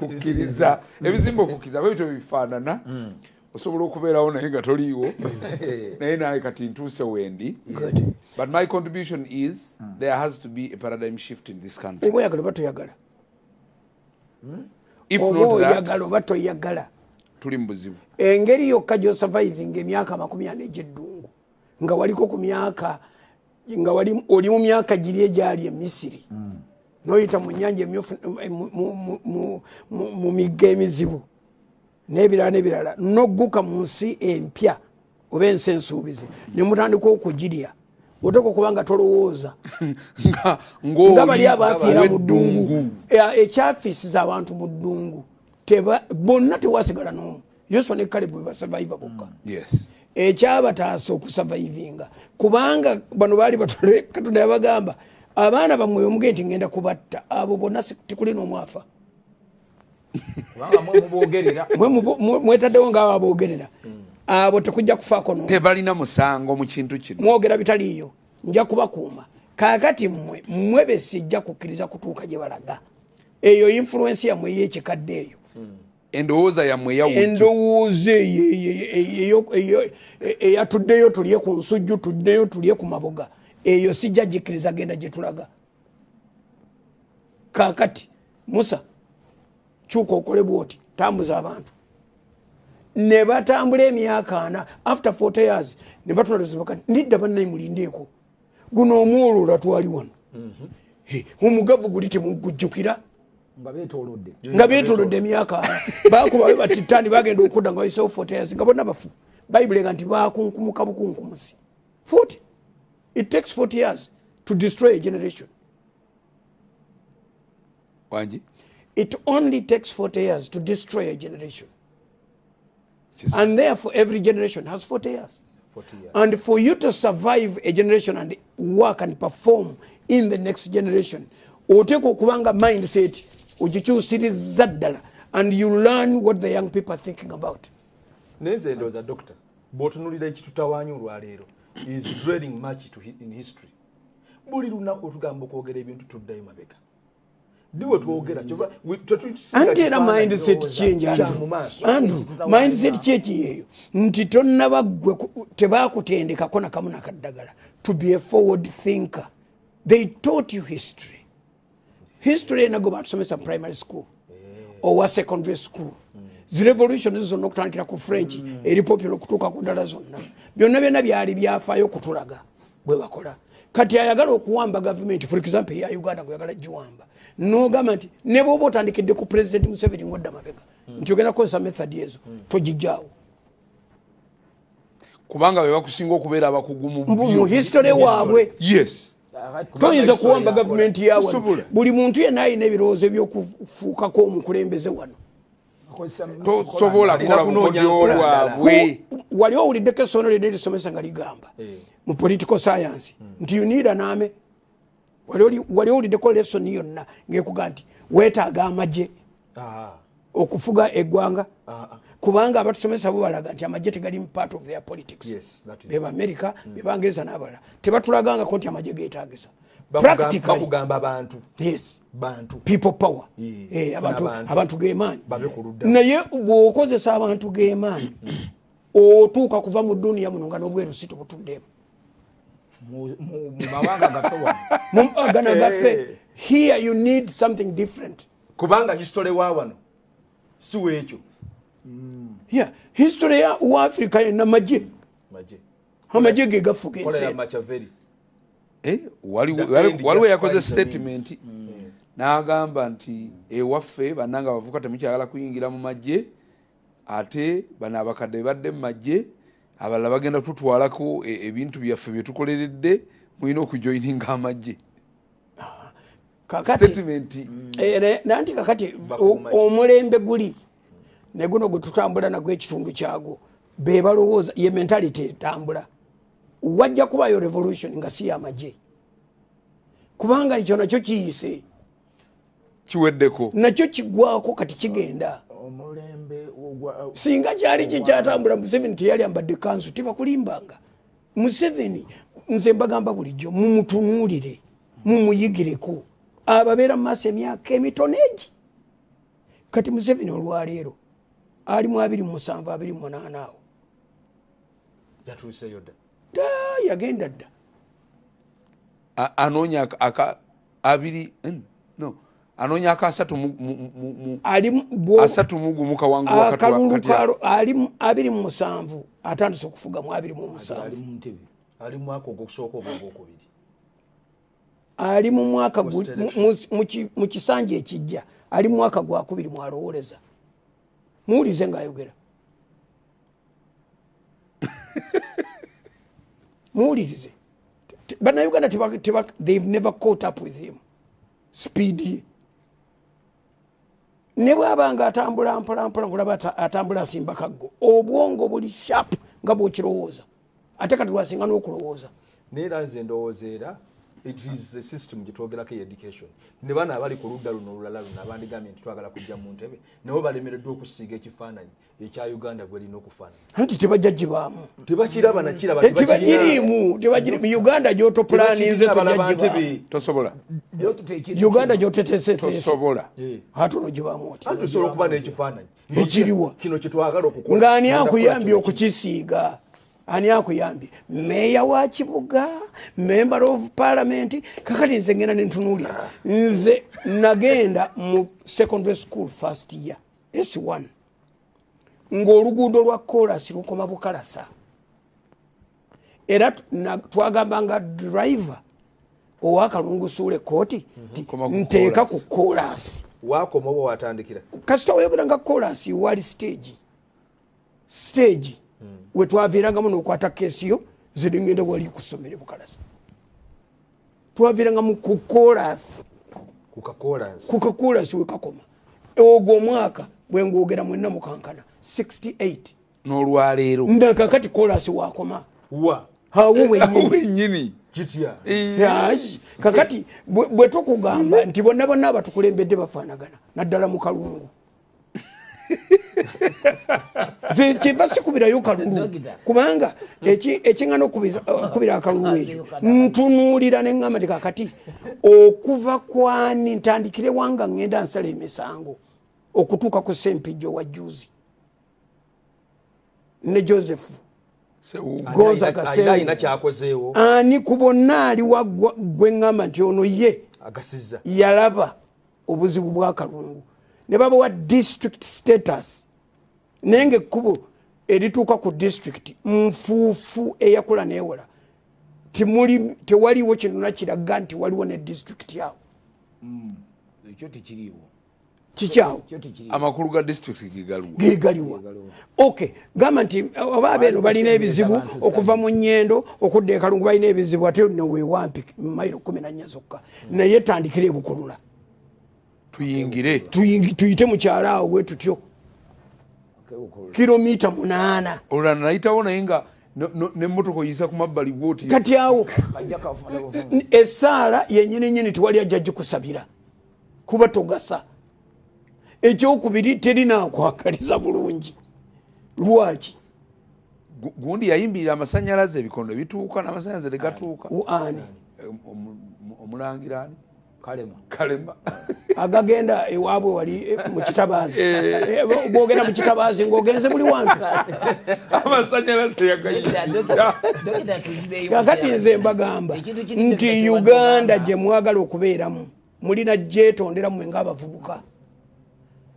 okukkiriza ebizimba okukkiriza bwe bityo bifaanana osobola okubeerawo naye nga toliiwo naye naye kati ntuuse wendi but my contribution is there has to be a paradigm shift in this country oba oyagala oba toyagala if oba not that oyagala oba toyagala tuli mu buzibu engeri yokka gy'osurviving emyaka 40 egy'eddungu nga waliko ku myaka nga oli mu myaka giri egyali e Misiri noyita mu nnyanja emyufu mu migga emizibu n'ebirala nogguka mu nsi empya oba ensi ensuubizi ne mutandika okugirya oteka kubanga tolowooza nga bali abaafiira mu ddungu ekyafiisiza abantu mu ddungu bonna tewasigala n'omu Yoswa ne Kalebu bwe basurviva bokka ekyabataasa okusavaivinga kubanga bano baali batole Katonda yabagamba abaana bamwe omugende nti ngenda kubatta abo bonna tikuli n'omwafa mwetaddewo ng'abo aboogerera abo tekujja kufaako no tebalina musango mu kintu kino mwogera bitaliiyo nja kubakuuma kaakati mmwe be sijja kukkiriza kutuuka gye balaga eyo influensi yammwe ey'ekikadde eyo endowooza yammwe endowooza eyatuddeyo tulye ku nsujju tuddeyo tulye ku maboga eyo sijja gikkiriza genda gye tulaga kaakati Musa kyuka okole bwoti tambuza abantu ne batambula emyaka 4 after 40 years ne batulazibaka ndidda bannaye mulindeeko guno omwoloola twali wano omugavu guli temugujjukira nga beetolodde emyaka bakubawe batitani bagenda okudda nga bayisewo 40 years nga bonna bafu bayibuli ega nti bakunkumuka bukunkumusi 40 it takes 40 years to destroy a generation wanji it only takes 40 years to destroy a generation and therefore every generation has 40 years and for you to survive a generation and work and perform in the next generation oteeka okubanga mindset ogikyusiriza ddala and you learn what the young people are thinking about neze ndoza doctor bw'otunuulira ekitutawaanya olwaleero is dreading much in history buli lunaku otugamba okwogera ebintu tuddayo mabega ndiwe twogera anti era mindset change Andrew mindset change yeyo nti tonnaba ggwe tebakutendekako nakamu nakaddagala to be a forward thinker they taught you history enago batusomesa primary school owa secondary school zirevolution zonna okutandikira ku French eri popular okutuuka ku ndala zonna byonna byali byafaayo okutulaga bwe bakola kati ayagala okuwamba government for example ya Uganda kuyagala giwamba nogamba nti ne bw'oba otandikidde ku president Museveni ngodda mabega nti ogenda kukozesa method ezo togijjaawo kubanga bwe bakusinga okubeera abakugu mu history waabwe yes toyinza kuwamba government yawe buli muntu yenna alina ebirowoozo ebyokufuukako omukulembeze wano tosobola kukola bukodyo bwabwe wali owuliddeko essomero lyonna erisomesa nga ligamba mu political science nti you need an army wali owuliddeko lesson yonna ng'ekuga nti weetaaga amagye okufuga eggwanga kubanga abatusomesa bo balaga nti amagye tegali part of their politics beba America beba Angereza n'abalala tebatulagangako nti amagye geetaagisa practically bakugamba bantu people power abantu g'emaanyi naye bw'okozesa abantu g'emaanyi otuuka kuva mu duniya muno nga n'obwerusi tubutuddemu mumagana gaffe here you need something different kubanga history wa wano si wekyo history wa Africa yenna magye amagye ge gafuga ensi waliwo yakoze statement n'agamba nti ewaffe bannanga bavuka temukyagala kuyingira mu magye ate bano abakadde badde mu magye abalala bagenda tutwalako ebintu byaffe bye tukoleredde mulina okujoininga amagye nanti kakati omulembe guli ne guno gwe tutambula nagwo ekitundu kyagwo be balowooza ye mentality etambula wajja kubayo revolution nga si amagye kubanga ekyo nakyo kiyise kiweddeko nakyo kiggwako kati kigenda singa kyali kikyatambula Museveni teyali ambadde kanzu tebakulimbanga Museveni nze mbagamba bulijjo mumutunuulire mumuyigireko ababeera mu maaso emyaka emitono egi kati Museveni olwaleero ali mu 27 28 awo yatuuseyo dda yagenda dda anoonya anoonya akasatu asatu mugumu kawangu wakati ali 27 atandise okufuga mu 27 ali mu mwaka ogusooka ogwokubiri ali mu mwaka mu kisanja ekijja ali mu mwaka gwa kubiri mwalowoleza muwulize ng'ayogera muwulirize bannayuganda they've never caught up with him speed ne bwabanga atambula mpolampola ngulaba atambula asimba kaggo obwongo buli sharp nga bwokirowooza ate kati lwasinga n'okulowooza naye era nze ndowooza era it is the system gyetwogerako education ne bana abali ku ludda luno olulala luno abandigambye nti twagala kujja mu ntebe nabo balemereddwa okusiiga ekifaananyi ekya Uganda gwelina okufaanana anti tebajja gibaamu tebakiraba nakiraba tebagirimu Uganda gyotopulaninze tosobola Uganda gyoteteeseteesobola atono gibaamu oti tusobola okuba n'ekifaananyi ekiriwa kino kyetwagala okukola ng'ani akuyambye okukisiiga ani akuyambye meya wa kibuga member of parliament kakati nze ngenda nentunuulira nze nagenda mu secondary school first year S1 ng'oluguudo lwa kolasi lukoma Bukalasa era twagambanga driver owakalungusuule kooti nteeka ku kolasi wakoma oba watandikira kasita wayogeranga kolasi wali stage wetwavirangamu n'okwata keesiyo zirengenda wali kusomera Bukalasa twavirangamu ku kolasi wekakoma ogwo omwaka bwengogera mwenna mukankana 68 n'olwaleero ndakakati kolasi wakoma hawo wenyini kitya kakati bwe tukugamba nti bonna abatukulembedde bafaanagana naddala mu kalungu kiva sikubirayo kalulu kubanga ekiŋŋana okubira akalulu eyo ntunuulira neŋŋamba nti kakati okuva kwani ntandikire wanga ŋŋenda nsala emisango okutuuka ku Sempijjo wa Juzi ne Joseph Goza Kasewo ani ku bonna ali gwe ŋŋamba nti ono ye yalaba obuzibu bwa kalungu ne baba wa district status nenge kubo erituuka ku district nfuufu eyakola neewola tewaliwo kino nakiraga nti waliwo ne district yawo ekyo tekiriiwo kikyawo amakulu ga district gegaliwa okay gamba nti oba abeeno balina ebizibu okuva mu Nnyendo okudda e Kalungu balina ebizibu ate newewampi mayiro 14 zokka naye tandikira e Bukulula tuyite mu kyalo awo bwe tutyo kilomita 8 olulala nayitawo naye nga nemmotoka oyisa ku mabbali bwoti kati awo essaala yennyini tewali ajja gikusabira kuba togasa ekyokubiri terinakwakaliza bulungi lwaki gundi yayimbirira amasanyalaze ebikondo bituuka n'amasanyalaze tegatuuka ani omulangirani Kalema agagenda ewaabwe wali mu kitabaazi bwogenda mu kitabaazi ng'ogenze buli wantu amasanyalaze kakati nze mbagamba nti Uganda gye mwagala okubeeramu mulina gyetondera mmwe ng'abavubuka